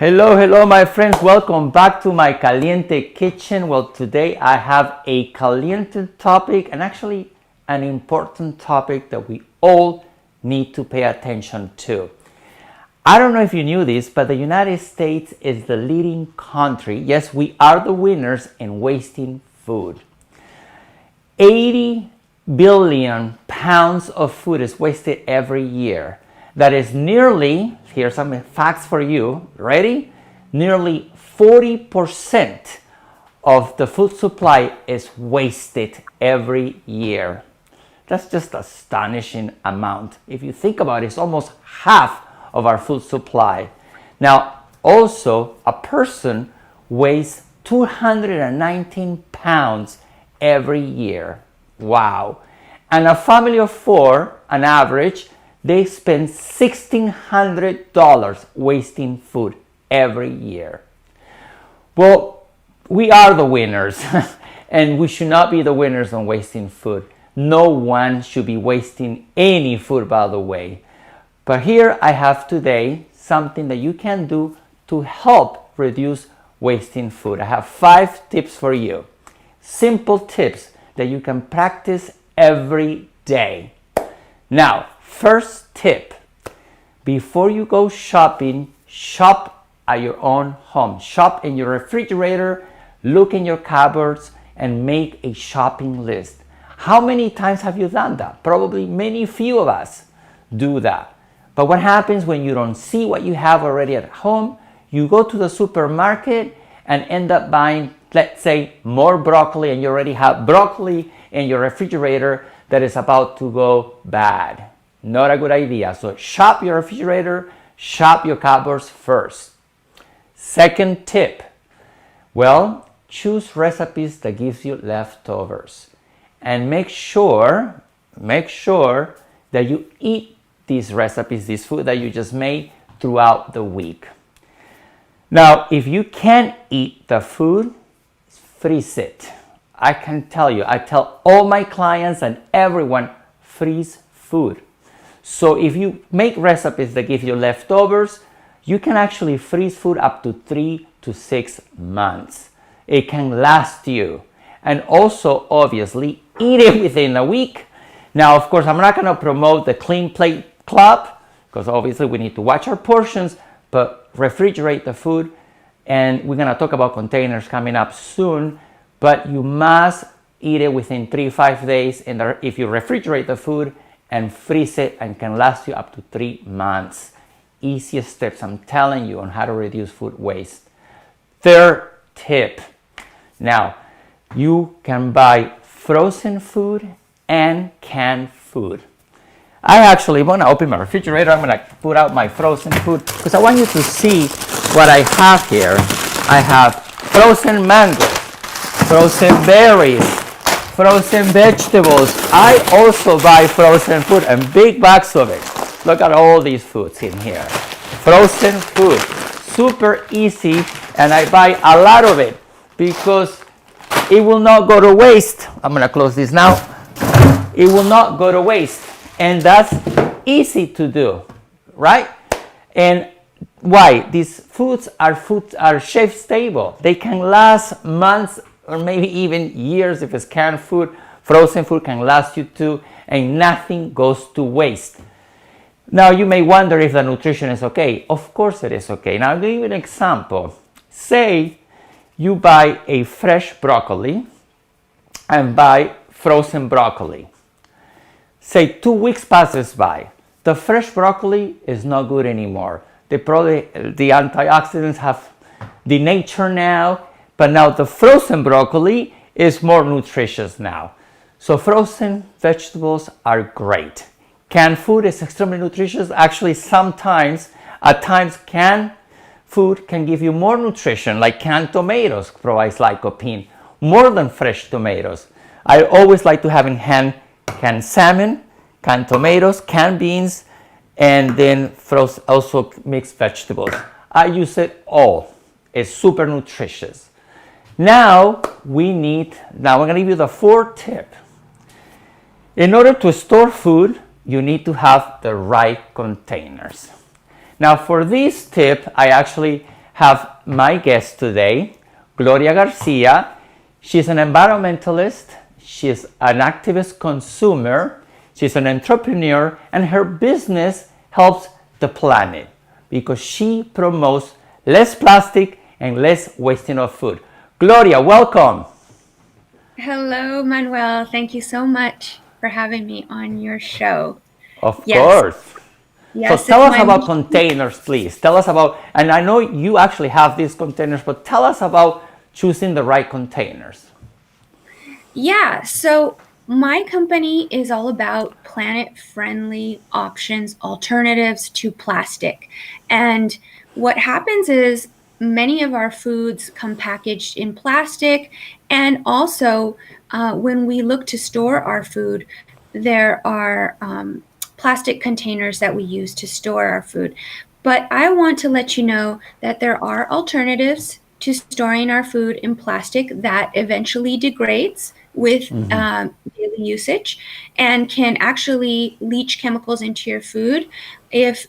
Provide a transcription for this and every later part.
Hello, my friends. Welcome back to my caliente kitchen. Well, today I have a caliente topic and actually an important topic that we all need to pay attention to. I don't know if you knew this, but the United States is the leading country. Yes, we are the winners in wasting food. 80 billion pounds of food is wasted every year. That is nearly, here's some facts for you, ready? Nearly 40% of the food supply is wasted every year. That's just an astonishing amount. If you think about it, it's almost half of our food supply. Now, also, a person weighs 219 pounds every year. Wow. And a family of four, on average, they spend $1,600 wasting food every year. Well, we are the winners, and we should not be the winners on wasting food. No one should be wasting any food, by the way. But here I have today something that you can do to help reduce wasting food. I have 5 tips for you. Simple tips that you can practice every day. Now, first tip, before you go shopping, shop at your own home. Shop in your refrigerator, look in your cupboards, and make a shopping list. How many times have you done that? Probably many few of us do that. But what happens when you don't see what you have already at home? You go to the supermarket and end up buying, let's say, more broccoli, and you already have broccoli in your refrigerator that is about to go bad. Not a good idea. So shop your refrigerator, shop your cupboards first. Second tip, well, choose recipes that gives you leftovers. And make sure that you eat these recipes, this food that you just made throughout the week. Now, if you can't eat the food, freeze it. I can tell you, I tell all my clients and everyone, freeze food. So if you make recipes that give you leftovers, you can actually freeze food up to 3 to 6 months. It can last you. And also, obviously, eat it within a week. Now, of course, I'm not going to promote the Clean Plate Club because obviously we need to watch our portions, but refrigerate the food. And we're going to talk about containers coming up soon, but you must eat it within 3-5 days. And if you refrigerate the food and freeze it, and can last you up to 3 months. Easiest steps, I'm telling you, on how to reduce food waste. Third tip. Now, you can buy frozen food and canned food. I actually want to open my refrigerator. I'm going to put out my frozen food because I want you to see what I have here. I have frozen mangoes, frozen berries, frozen vegetables. I also buy frozen food and big bags of it. Look at all these foods in here. Frozen food, super easy, and I buy a lot of it because it will not go to waste. I'm gonna close this now. It will not go to waste, and that's easy to do, right? And why? These foods are shelf stable. They can last months or maybe even years. If it's canned food, frozen food can last you too, and nothing goes to waste. Now you may wonder if the nutrition is okay. Of course it is okay. Now I'll give you an example. Say you buy a fresh broccoli and buy frozen broccoli. Say 2 weeks passes by. The fresh broccoli is not good anymore. The antioxidants have denatured now, but now the frozen broccoli is more nutritious now. So frozen vegetables are great. Canned food is extremely nutritious. Actually, at times, canned food can give you more nutrition, like canned tomatoes provides lycopene, more than fresh tomatoes. I always like to have in hand canned salmon, canned tomatoes, canned beans, and then also mixed vegetables. I use it all. It's super nutritious. Now we're going to give you the 4th tip. In order to store food, you need to have the right containers. Now for this tip, I actually have my guest today, Gloria Garcia. She's an environmentalist, she's an activist consumer, she's an entrepreneur, and her business helps the planet because she promotes less plastic and less wasting of food. Gloria, welcome. Hello, Manuel. Thank you so much for having me on your show. Of Yes, course. So yes, tell it's us my about mission. containers, please. Tell us about, and I know you actually have these containers, but tell us about choosing the right containers. Yeah, so my company is all about planet-friendly options, alternatives to plastic. And what happens is many of our foods come packaged in plastic, and also when we look to store our food, there are plastic containers that we use to store our food. But I want to let you know that there are alternatives to storing our food in plastic that eventually degrades with daily usage and can actually leach chemicals into your food if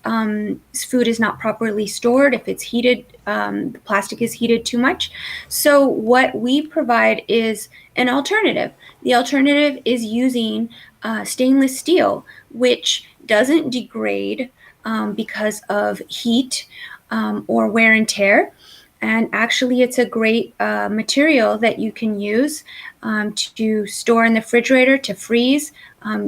food is not properly stored, if it's heated, the plastic is heated too much. So what we provide is an alternative. The alternative is using stainless steel, which doesn't degrade because of heat or wear and tear. And actually, it's a great material that you can use to store in the refrigerator to freeze.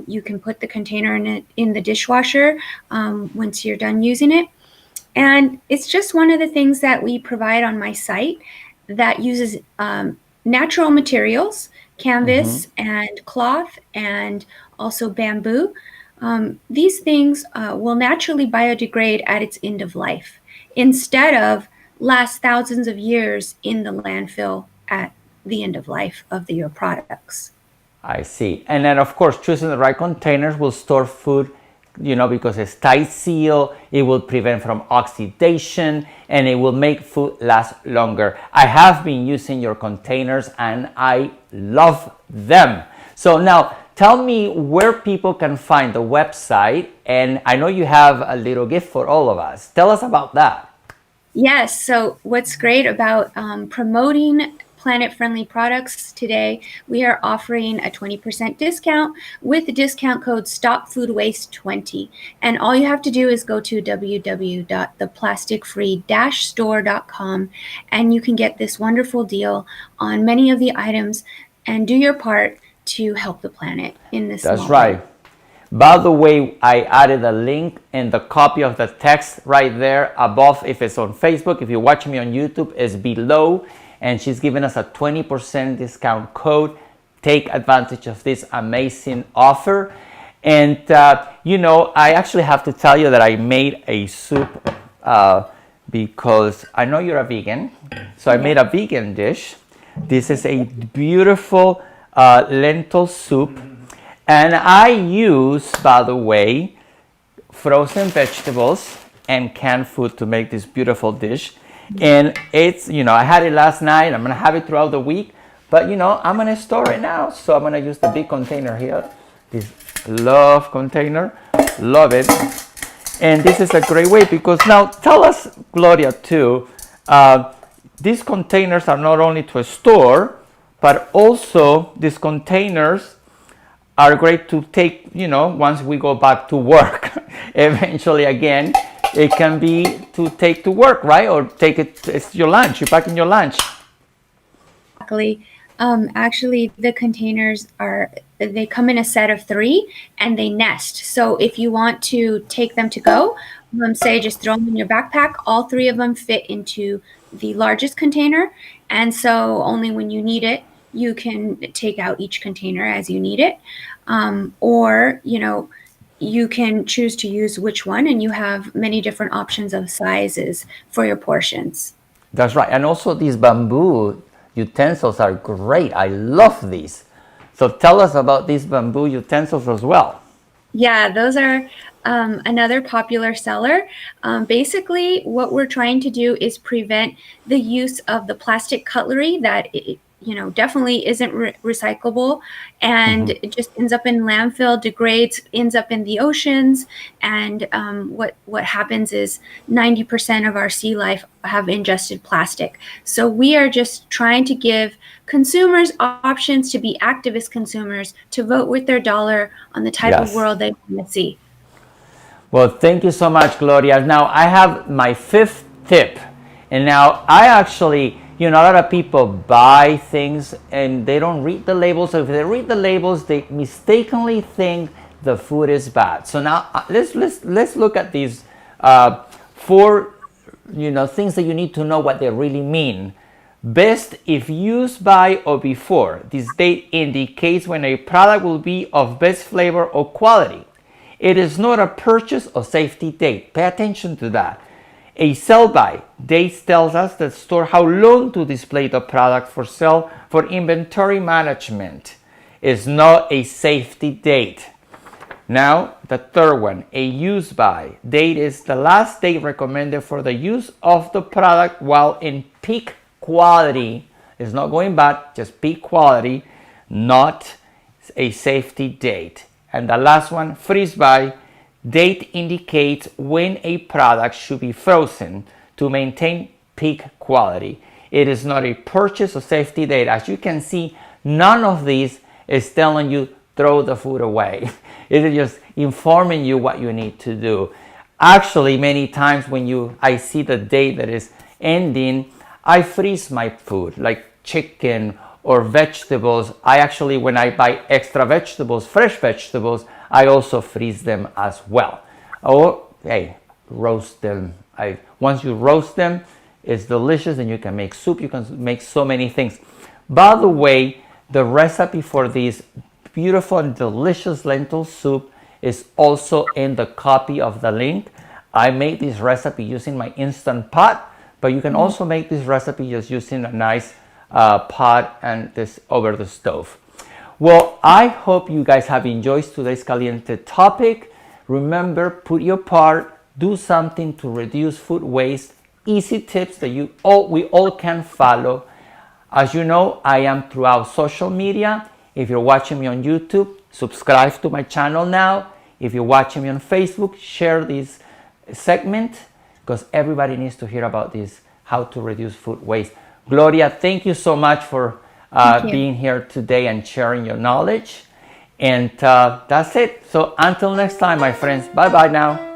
You can put the container in the dishwasher once you're done using it. And it's just one of the things that we provide on my site that uses natural materials, canvas and cloth, and also bamboo. These things will naturally biodegrade at its end of life instead of last thousands of years in the landfill at the end of life of your products. I see. And then, of course, choosing the right containers will store food, because it's tight seal, it will prevent from oxidation, and it will make food last longer. I have been using your containers and I love them. So now, tell me where people can find the website. And I know you have a little gift for all of us. Tell us about that. Yes. So, what's great about promoting planet friendly products today, we are offering a 20% discount with the discount code StopFoodWaste20. And all you have to do is go to www.theplasticfree-store.com and you can get this wonderful deal on many of the items and do your part to help the planet in this That's small way. right. By the way, I added a link in the copy of the text right there above. If it's on Facebook, if you watch me on YouTube, it's below. And she's giving us a 20% discount code. Take advantage of this amazing offer. And, I actually have to tell you that I made a soup because I know you're a vegan. So I made a vegan dish. This is a beautiful lentil soup. And I use, by the way, frozen vegetables and canned food to make this beautiful dish. And it's, I had it last night. I'm going to have it throughout the week. But, I'm going to store it now. So I'm going to use the big container here. This love container. Love it. And this is a great way because now tell us, Gloria, too, these containers are not only to store, but also these containers are great to take, once we go back to work. Eventually, again, it can be to take to work, right? Or take it, it's your lunch, you're packing your lunch. Exactly. Actually, the containers they come in a set of 3 and they nest. So if you want to take them to go, say just throw them in your backpack, all 3 of them fit into the largest container. And so only when you need it, you can take out each container as you need it. Or, you can choose to use which one, and you have many different options of sizes for your portions. That's right. And also these bamboo utensils are great. I love these. So tell us about these bamboo utensils as well. Yeah, those are another popular seller. Basically, what we're trying to do is prevent the use of the plastic cutlery that definitely isn't recyclable, and it just ends up in landfill, degrades, ends up in the oceans. And what happens is 90% of our sea life have ingested plastic. So we are just trying to give consumers options to be activist consumers, to vote with their dollar on the type of Yes. world they want to see. Well, thank you so much, Gloria. Now, I have my fifth tip. And now, I actually, a lot of people buy things and they don't read the labels. So if they read the labels, they mistakenly think the food is bad. So now, let's look at these four, things that you need to know what they really mean. Best if used by or before. This date indicates when a product will be of best flavor or quality. It is not a purchase or safety date. Pay attention to that. A sell-by date tells us the store how long to display the product for sale for inventory management. It's not a safety date. Now, the third one, a use-by date is the last date recommended for the use of the product while in peak quality. It's not going bad, just peak quality, not a safety date. And the last one, freeze-by date indicates when a product should be frozen to maintain peak quality. It is not a purchase or safety date. As you can see, none of these is telling you throw the food away. It is just informing you what you need to do. Actually, many times when I see the date that is ending, I freeze my food, like chicken or vegetables. I actually, when I buy extra vegetables, fresh vegetables, I also freeze them as well. Or, hey, roast them. Once you roast them, it's delicious, and you can make soup. You can make so many things. By the way, the recipe for this beautiful and delicious lentil soup is also in the copy of the link. I made this recipe using my Instant Pot, but you can also make this recipe just using a nice pot and this over the stove. Well, I hope you guys have enjoyed today's caliente topic. Remember, put your part, do something to reduce food waste. Easy tips that we all can follow. As you know, I am throughout social media. If you're watching me on YouTube, subscribe to my channel now. If you're watching me on Facebook, share this segment, because everybody needs to hear about this, how to reduce food waste. Gloria, thank you so much for being here today and sharing your knowledge. And that's it. So until next time, my friends, bye-bye now.